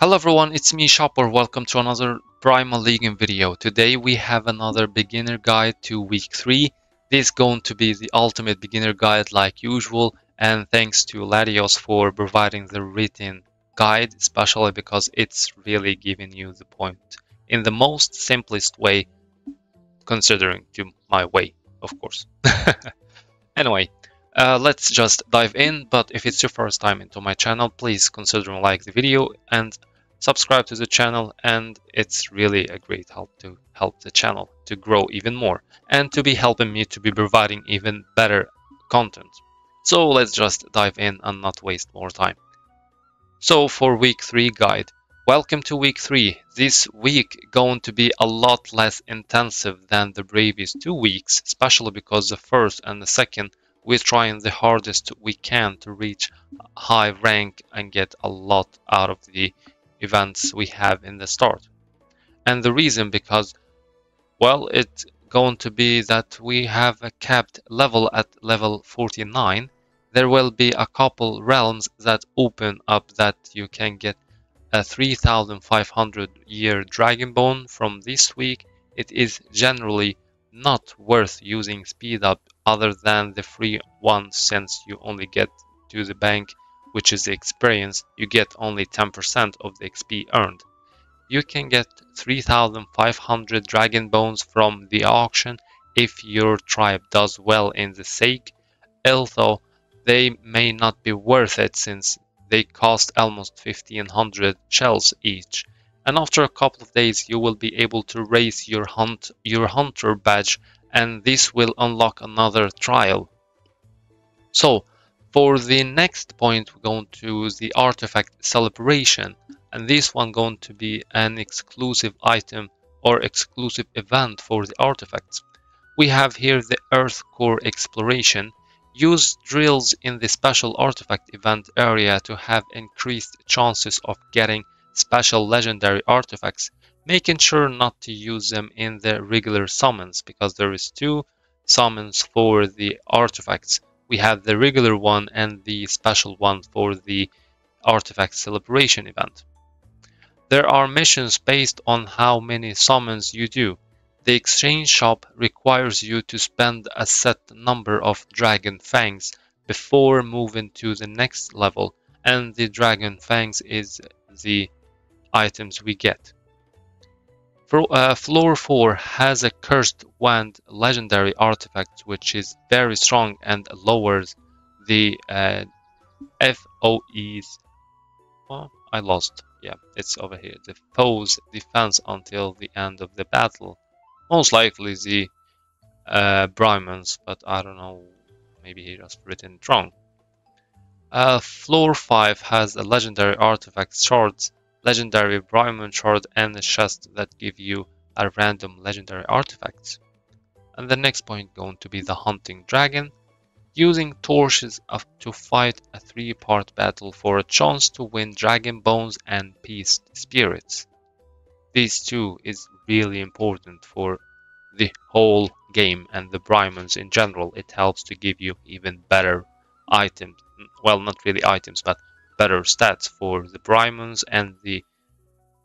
Hello everyone, it's me Shopper. Welcome to another primonlegion video. Today we have another beginner guide to week 3. This is going to be the ultimate beginner guide like usual, and thanks to Latios for providing the written guide, especially because it's really giving you the point in the most simplest way, considering to my way, of course. Anyway, let's just dive in, but if it's your first time into my channel, please consider like the video and subscribe to the channel, and it's really a great help to help the channel to grow even more and to be helping me to be providing even better content. So let's just dive in and not waste more time. So for week 3 guide, welcome to week 3. This week going to be a lot less intensive than the previous 2 weeks, especially because the first and the second we're trying the hardest we can to reach high rank and get a lot out of the events we have in the start. And the reason because, well, it's going to be that we have a capped level at level 49. There will be a couple realms that open up that you can get a 3500 year dragon bone from this week. It is generally not worth using speed up other than the free one, since you only get to the bank, which is the experience. You get only 10% of the XP earned. You can get 3500 dragon bones from the auction if your tribe does well in the sake, although they may not be worth it since they cost almost 1500 shells each. And after a couple of days you will be able to raise your hunter badge, and this will unlock another trial. So for the next point we're going to the artifact celebration, and this one going to be an exclusive item or exclusive event for the artifacts. We have here the Earth Core Exploration. Use drills in the special artifact event area to have increased chances of getting special legendary artifacts, making sure not to use them in the regular summons because there is 2 summons for the artifacts. We have the regular one and the special one for the artifact celebration event. There are missions based on how many summons you do. The exchange shop requires you to spend a set number of dragon fangs before moving to the next level, and the dragon fangs is the items we get. Floor 4 has a cursed wand legendary artifact which is very strong and lowers the FOE's. Well, I lost. Yeah, it's over here. The foe's defense until the end of the battle. Most likely the Primon's, but I don't know. Maybe he just written it wrong. Floor 5 has a legendary artifact shards, legendary Primon shard, and a chest that give you a random legendary artifacts. And the next point going to be the hunting dragon. Using torches up to fight a 3-part battle for a chance to win dragon bones and peace spirits. These 2 is really important for the whole game and the Primons in general. It helps to give you even better items. Well, not really items, but better stats for the Primons and the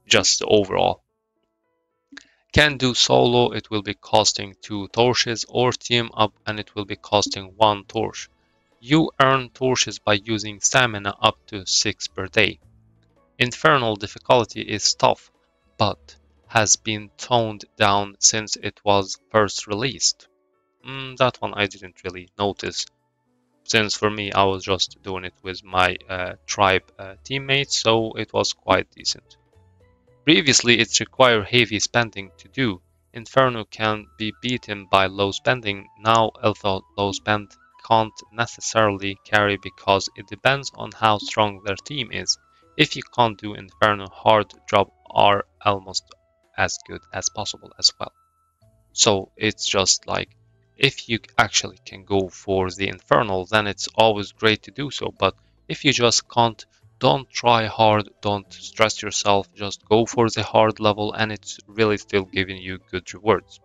just overall. Can do solo, it will be costing 2 torches, or team up and it will be costing 1 torch. You earn torches by using stamina up to 6 per day. Infernal difficulty is tough, but has been toned down since it was first released. That one I didn't really notice, since for me I was just doing it with my tribe teammates, so it was quite decent. Previously it required heavy spending to do. Inferno can be beaten by low spending now, although low spend can't necessarily carry because it depends on how strong their team is. If you can't do Inferno, hard drop are almost as good as possible as well. So it's just like, if you actually can go for the Infernal, then it's always great to do so, but if you just can't, don't try hard, don't stress yourself, just go for the hard level and it's really still giving you good rewards.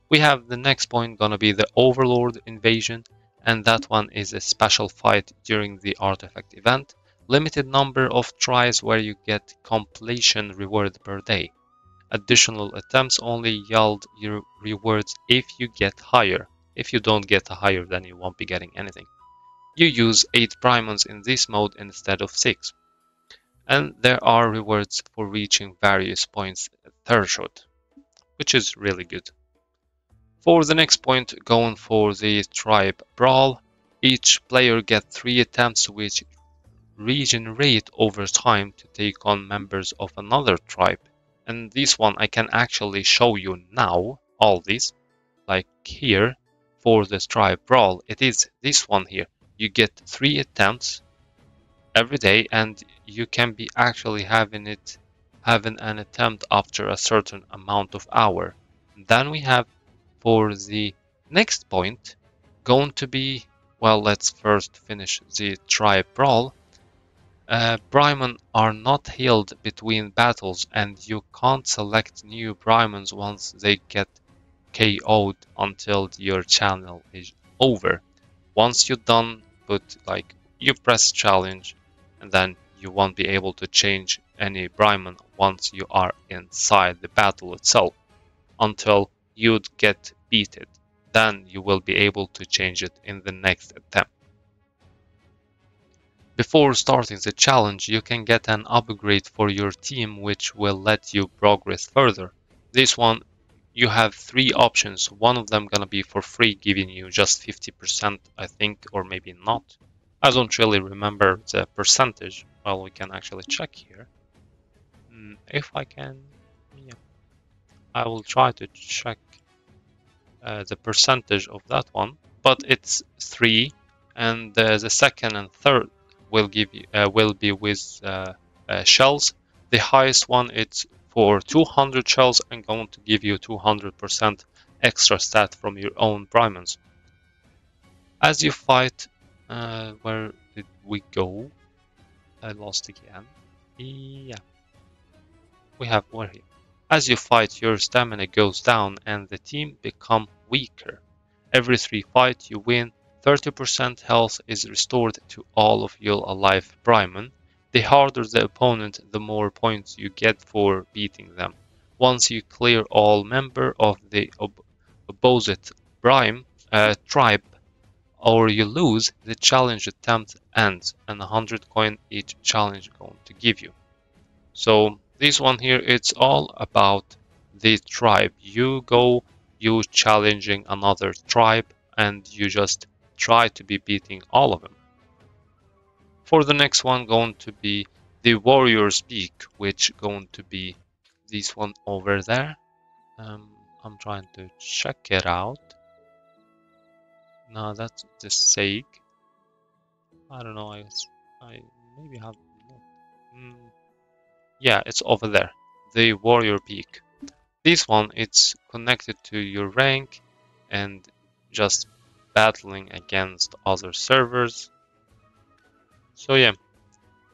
We have the next point gonna be the Overlord invasion, and that one is a special fight during the artifact event. Limited number of tries where you get completion reward per day. Additional attempts only yield your rewards if you get higher. If you don't get higher, then you won't be getting anything. You use 8 primons in this mode instead of 6. And there are rewards for reaching various points threshold, which is really good. For the next point, going for the tribe brawl, each player gets 3 attempts which regenerate over time to take on members of another tribe. And this one I can actually show you now, all these, like here, for the tribe brawl, it is this one here. You get 3 attempts every day and you can be actually having an attempt after a certain amount of hour. Then we have for the next point going to be, well, let's first finish the tribe brawl. Primon are not healed between battles and you can't select new Primons once they get KO'd until your channel is over. Once you're done, you press challenge and then you won't be able to change any Primon once you are inside the battle itself until you'd get beaten. Then you will be able to change it in the next attempt. Before starting the challenge, you can get an upgrade for your team which will let you progress further. This one, you have 3 options. One of them gonna be for free, giving you just 50%, I think, or maybe not. I don't really remember the percentage. Well, we can actually check here. If I can, yeah, I will try to check the percentage of that one, but it's 3, and the second and third will be with shells. The highest one it's for 200 shells and going to give you 200% extra stat from your own primons. As you fight, where did we go? I lost again. Yeah, we're here. As you fight, your stamina goes down and the team become weaker. Every 3 fights you win, 30% health is restored to all of your alive Primon. The harder the opponent, the more points you get for beating them. Once you clear all members of the opposite tribe, or you lose, the challenge attempt ends, and 100 coin each challenge going to give you. So this one here, it's all about the tribe. You challenging another tribe, and you just try to be beating all of them. For the next one, going to be the warrior's peak, which going to be this one over there. I'm trying to check it out. No, that's the sake. I don't know. I maybe have. Yeah, it's over there. The warrior peak. This one, it's connected to your rank and just battling against other servers. So yeah,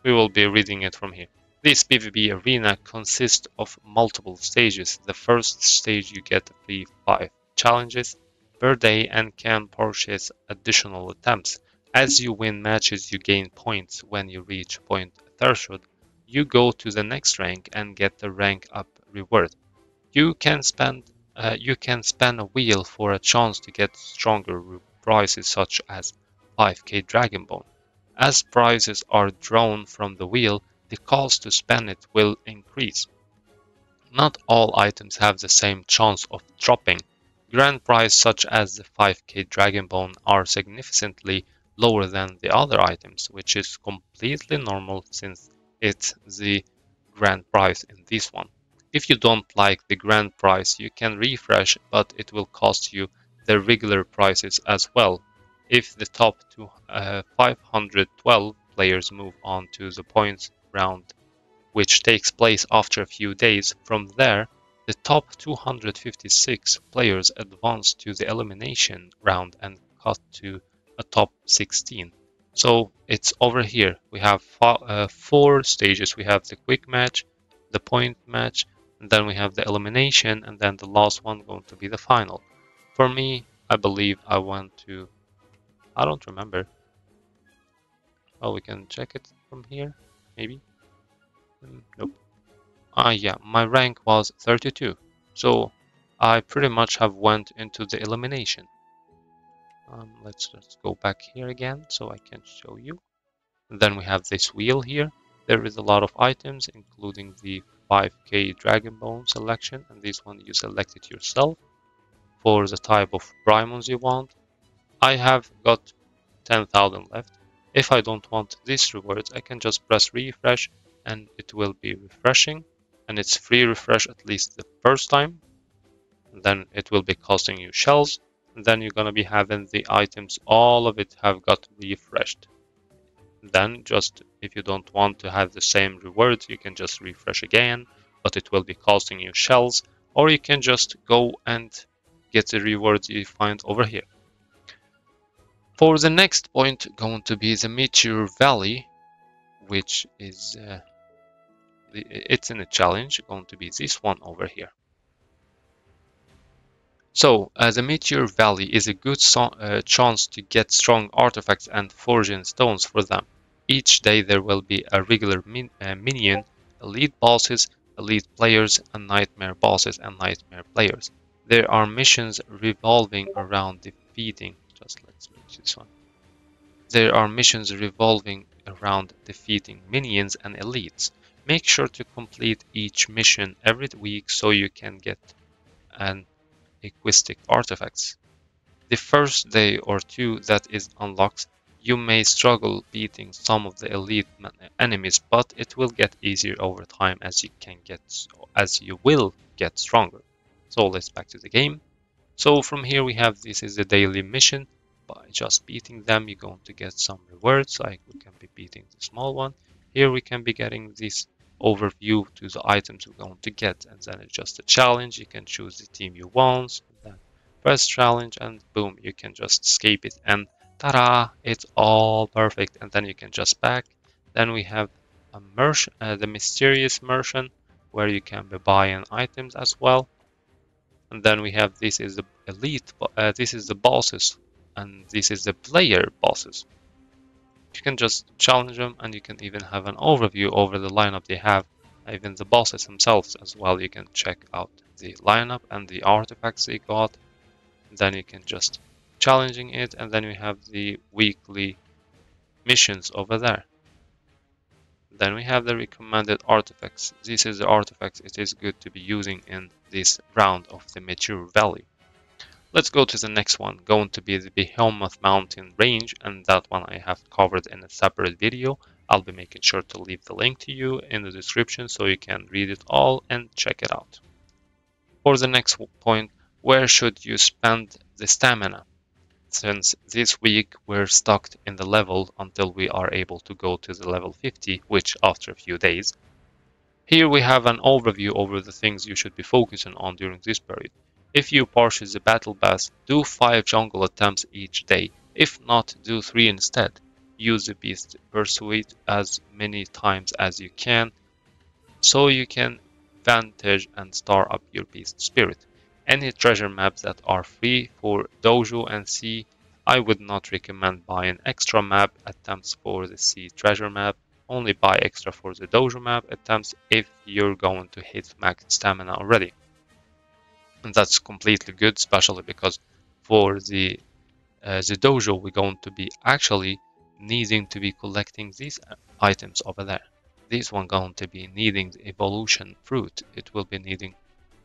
we will be reading it from here. This PvP arena consists of multiple stages. The first stage you get free 5 challenges per day and can purchase additional attempts. As you win matches, you gain points. When you reach point threshold, you go to the next rank and get the rank up reward. You can spend a wheel for a chance to get stronger prizes such as 5k Dragon Bone. As prizes are drawn from the wheel, the cost to spend it will increase. Not all items have the same chance of dropping. Grand prize such as the 5k Dragon Bone are significantly lower than the other items, which is completely normal since it's the grand prize in this one. If you don't like the grand prize, you can refresh, but it will cost you the regular prices as well. If the top 512 players move on to the points round, which takes place after a few days, from there, the top 256 players advance to the elimination round and cut to a top 16. So it's over here. We have 4 stages. We have the quick match, the point match, and then we have the elimination, and then the last one going to be the final. For me, I believe I want to... I don't remember. Oh, we can check it. from here? Maybe? Nope. Yeah, my rank was 32. So I pretty much have went into the elimination. Let's just go back here again so I can show you. And then we have this wheel here. There is a lot of items, including the 5k Dragon Bone selection, and this one you select it yourself for the type of Primons you want. I have got 10,000 left. If I don't want these rewards, I can just press refresh and it will be refreshing, and it's free refresh at least the first time. And then it will be costing you shells, and then you're gonna be having the items, all of it have got refreshed. Then just if you don't want to have the same rewards, you can just refresh again, but it will be costing you shells, or you can just go and get the rewards you find over here. For the next point, going to be the Meteor Valley, which is it's in a challenge, going to be this one over here. So, the Meteor Valley is a good chance to get strong artifacts and forging stones for them. Each day there will be a regular minion, elite bosses, elite players, and nightmare bosses and nightmare players. There are missions revolving around defeating. Just let's make this one. There are missions revolving around defeating minions and elites. Make sure to complete each mission every week so you can get an aquistic artifacts. The first day or two that is unlocked, you may struggle beating some of the elite enemies, but it will get easier over time as you will get stronger. So let's back to the game. So from here we have this is the daily mission. By just beating them, you're going to get some rewards, like we can be beating the small one. Here we can be getting this overview to the items we're going to get, and then it's just a challenge. You can choose the team you want, then press challenge, and boom, you can just escape it, and ta-da, it's all perfect. And then you can just back. Then we have a the mysterious merchant, where you can be buying items as well. And then we have this is the elite, this is the bosses, and this is the player bosses. You can just challenge them, and you can even have an overview over the lineup they have, even the bosses themselves as well. You can check out the lineup and the artifacts they got. Then you can just challenging it, and then we have the weekly missions over there. Then we have the recommended artifacts. This is the artifacts it is good to be using in this round of the Meteor Valley. Let's go to the next one, going to be the Behemoth Mountain Range, and that one I have covered in a separate video. I'll be making sure to leave the link to you in the description so you can read it all and check it out. For the next point, where should you spend the stamina? Since this week we're stuck in the level until we are able to go to the level 50, which after a few days. Here we have an overview over the things you should be focusing on during this period. If you purchase the battle pass, do 5 jungle attempts each day. If not, do 3 instead. Use the beast pursuit as many times as you can, so you can vantage and star up your beast spirit. Any treasure maps that are free for dojo and sea, I would not recommend buying extra map attempts for the sea treasure map. Only buy extra for the dojo map attempts if you're going to hit max stamina already. And that's completely good, especially because for the dojo we're going to be actually needing to be collecting these items over there. This one going to be needing the evolution fruit. It will be needing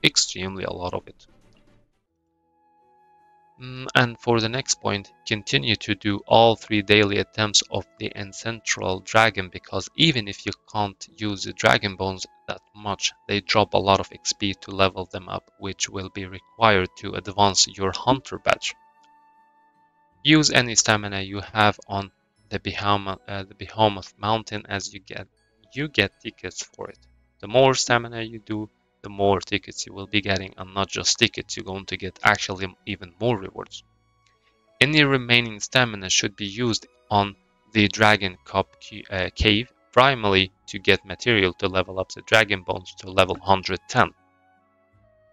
extremely a lot of it. And for the next point, continue to do all 3 daily attempts of the ancestral dragon, because even if you can't use the dragon bones that much, they drop a lot of XP to level them up, which will be required to advance your hunter badge. Use any stamina you have on the Behemoth Mountain as you get tickets for it. The more stamina you do, the more tickets you will be getting, and not just tickets, you're going to get actually even more rewards. Any remaining stamina should be used on the Dragon Cup cave, primarily to get material to level up the Dragon Bones to level 110.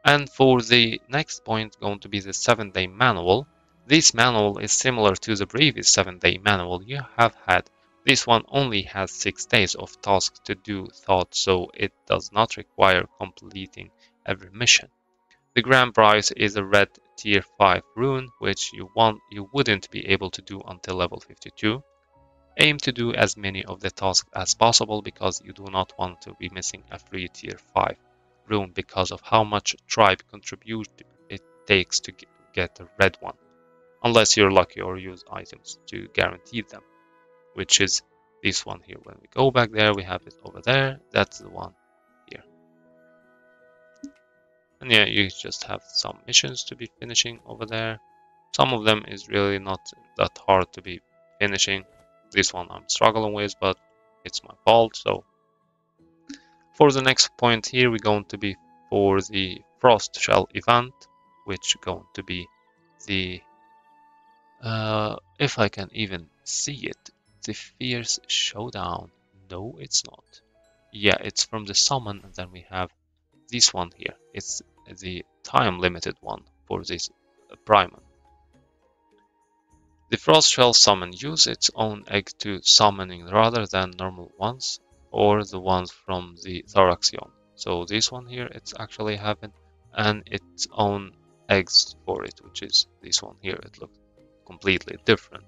And for the next point, going to be the 7-day manual. This manual is similar to the previous 7-day manual you have had. This one only has 6 days of tasks to do thought, so it does not require completing every mission. The grand prize is a red tier 5 rune, which you wouldn't be able to do until level 52. Aim to do as many of the tasks as possible because you do not want to be missing a free tier 5 rune because of how much tribe contribute it takes to get a red one, unless you're lucky or use items to guarantee them, which is this one here. When we go back there, we have it over there. That's the one here. And yeah, you just have some missions to be finishing over there. Some of them is really not that hard to be finishing. This one I'm struggling with, but it's my fault. So for the next point here, we're going to be for the Frost Shell event, which is going to be the if I can even see it, the Fierce Showdown. No, it's not. Yeah, it's from the summon, and then we have this one here. It's the time limited one for this Primon. The Frost Shell summon use its own egg to summoning rather than normal ones or the ones from the Thoraxion. So this one here, it's actually having and its own eggs for it, which is this one here. It looks completely different.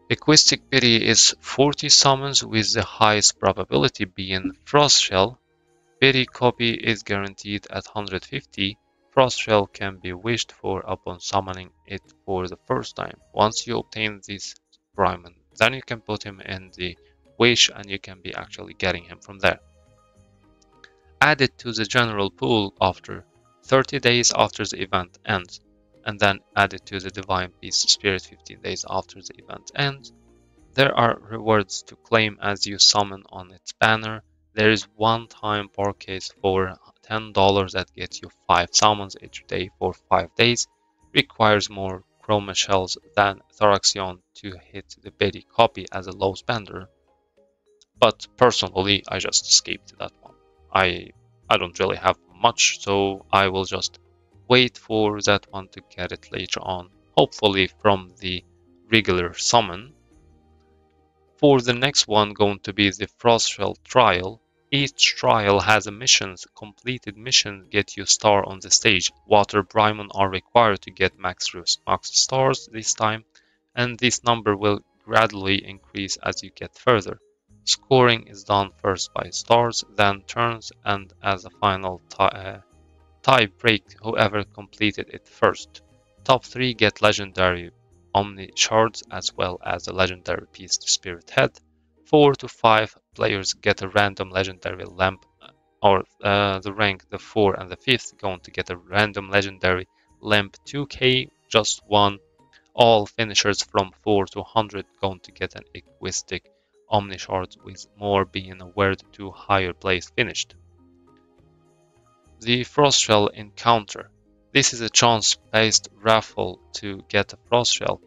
Equistic Pity is 40 summons with the highest probability being Frost Shell. Pity copy is guaranteed at 150. Frost Shell can be wished for upon summoning it for the first time. Once you obtain this Primon, then you can put him in the wish and you can be actually getting him from there. Add it to the general pool after 30 days after the event ends, and then add it to the Divine Beast Spirit 15 days after the event ends. There are rewards to claim as you summon on its banner. There is one-time purchase for $10 that gets you 5 summons each day for 5 days. Requires more chroma shells than Thoraxion to hit the Betty copy as a low spender. But personally, I just skipped that one. I don't really have much, so I will just wait for that one to get it later on, hopefully from the regular summon. For the next one going to be the Frostshell trial. Each trial has a missions. Completed missions get you star on the stage. Water Primon are required to get max stars this time, and this number will gradually increase as you get further. Scoring is done first by stars, then turns, and as a final tie break whoever completed it first. Top 3 get legendary Omni shards as well as a legendary piece to Spirit Head. 4 to 5 players get a random legendary lamp, or the rank the 4 and the 5th going to get a random legendary lamp 2k, just one. All finishers from 4 to 100 going to get an equistic Omni shard, with more being awarded to higher place finished. The Frostshell Encounter. This is a chance-based raffle to get a Frost Shell.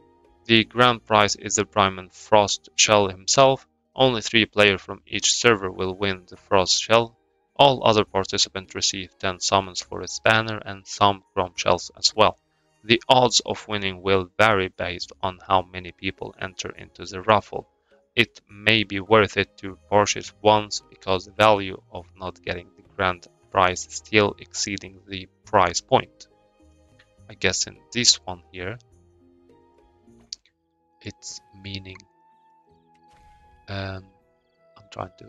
The grand prize is the Primon Frost Shell himself. Only 3 players from each server will win the Frost Shell. All other participants receive 10 summons for its banner and some Chrome Shells as well. The odds of winning will vary based on how many people enter into the raffle. It may be worth it to purchase once because the value of not getting the grand prize still exceeding the price point. I guess in this one here, it's meaning, I'm trying to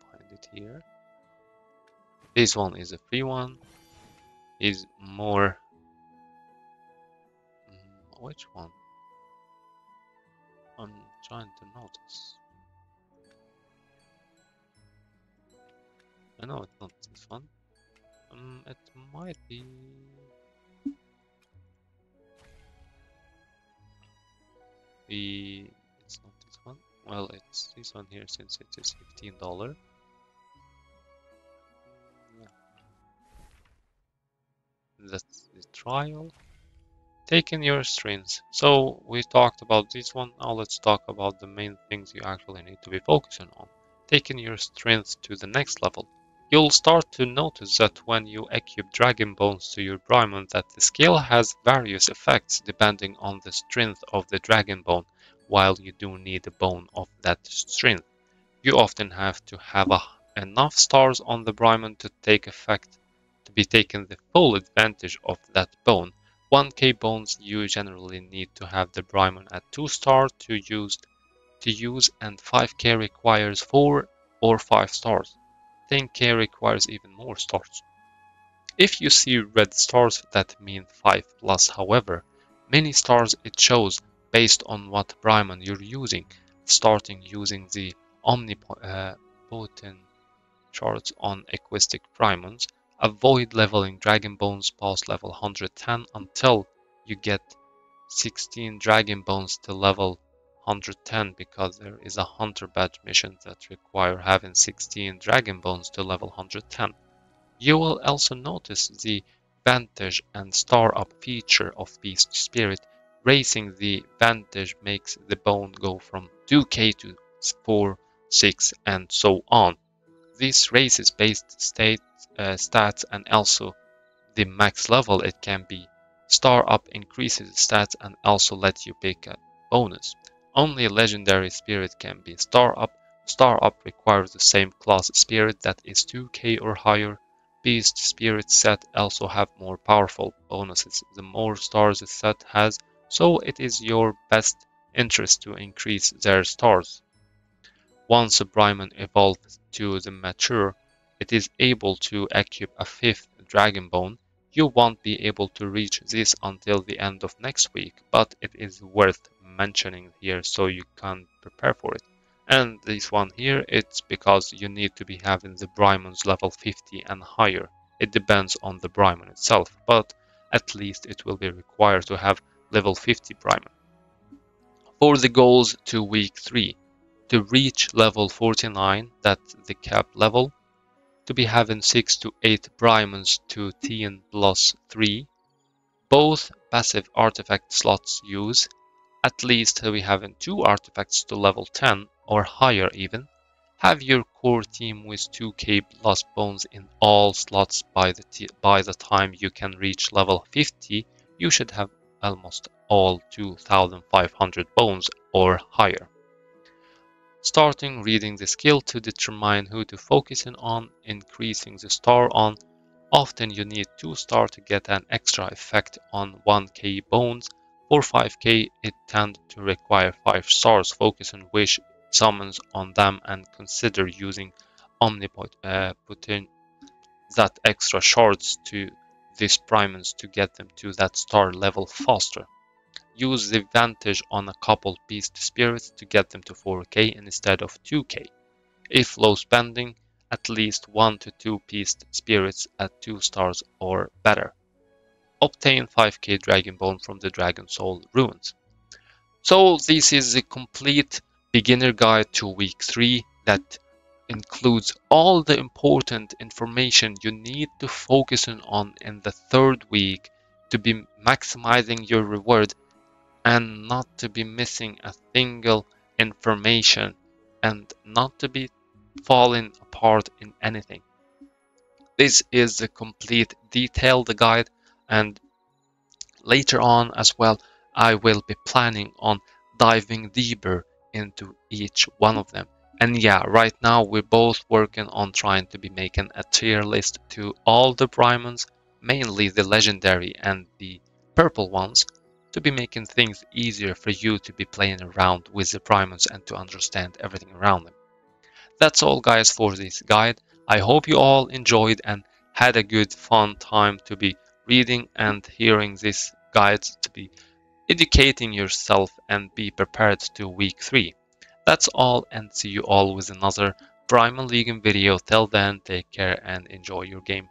find it here. This one is a free one, is more, which one? I'm trying to notice. I know it's not this one. It might be. It's not this one. Well, it's this one here since it is $15. Yeah. That's the trial. Taking your strengths. So we talked about this one. Now let's talk about the main things you actually need to be focusing on. Taking your strengths to the next level. You'll start to notice that when you equip Dragon Bones to your Primon that the skill has various effects depending on the strength of the Dragon Bone. while you do need a bone of that strength. You often have to have enough stars on the Primon to take effect to be taken the full advantage of that bone. 1k bones you generally need to have the Primon at 2 stars to use, and 5k requires 4 or 5 stars. 10k requires even more stars. If you see red stars, that mean 5 plus. However, many stars it shows based on what Primon you're using. Starting using the omnipotent charts on aquatic Primons. Avoid leveling dragon bones past level 110 until you get 16 dragon bones to level 110, because there is a hunter badge mission that require having 16 dragon bones to level 110. You will also notice the Vantage and Star Up feature of Beast Spirit. Raising the Vantage makes the bone go from 2k to 4, 6 and so on. This raises base stats and also the max level it can be. Star Up increases stats and also lets you pick a bonus. Only a legendary spirit can be Star Up. Star Up requires the same class spirit that is 2k or higher. Beast spirit set also have more powerful bonuses the more stars a set has, so it is your best interest to increase their stars. Once a Primon evolves to the mature, it is able to equip a 5th Dragon Bone. You won't be able to reach this until the end of next week, but it is worth mentioning here so you can prepare for it. And this one here, it's because you need to be having the Primon's level 50 and higher. It depends on the Primon itself, but at least it will be required to have level 50 Primon. For the goals to week 3, to reach level 49, that's the cap level, to be having 6 to 8 Primons to 10 plus 3, both passive artifact slots use, at least to be having 2 artifacts to level 10 or higher even, have your core team with 2k plus bones in all slots by the time you can reach level 50, you should have almost all 2500 bones or higher. Starting reading the skill to determine who to focus in on, increasing the star on. Often you need 2 stars to get an extra effect on 1k bones. For 5k it tends to require 5 stars. Focus on wish summons on them and consider using omnipotent that extra shards to these primons to get them to that star level faster. Use the Vantage on a couple beast spirits to get them to 4k instead of 2k. If low spending, at least 1 to 2 beast spirits at 2 stars or better. Obtain 5k Dragon Bone from the Dragon Soul ruins. So this is the complete beginner guide to week 3 that includes all the important information you need to focus on in the 3rd week to be maximizing your reward and not to be missing a single information and not to be falling apart in anything. This is the complete detailed guide, and later on as well I will be planning on diving deeper into each one of them. And yeah, right now we're both working on trying to be making a tier list to all the Primons, mainly the legendary and the purple ones, to be making things easier for you to be playing around with the Primons and to understand everything around them. That's all guys for this guide. I hope you all enjoyed and had a good fun time to be reading and hearing these guides, to be educating yourself and be prepared to week 3. That's all, and see you all with another Primal Legion video. Till then, take care and enjoy your game.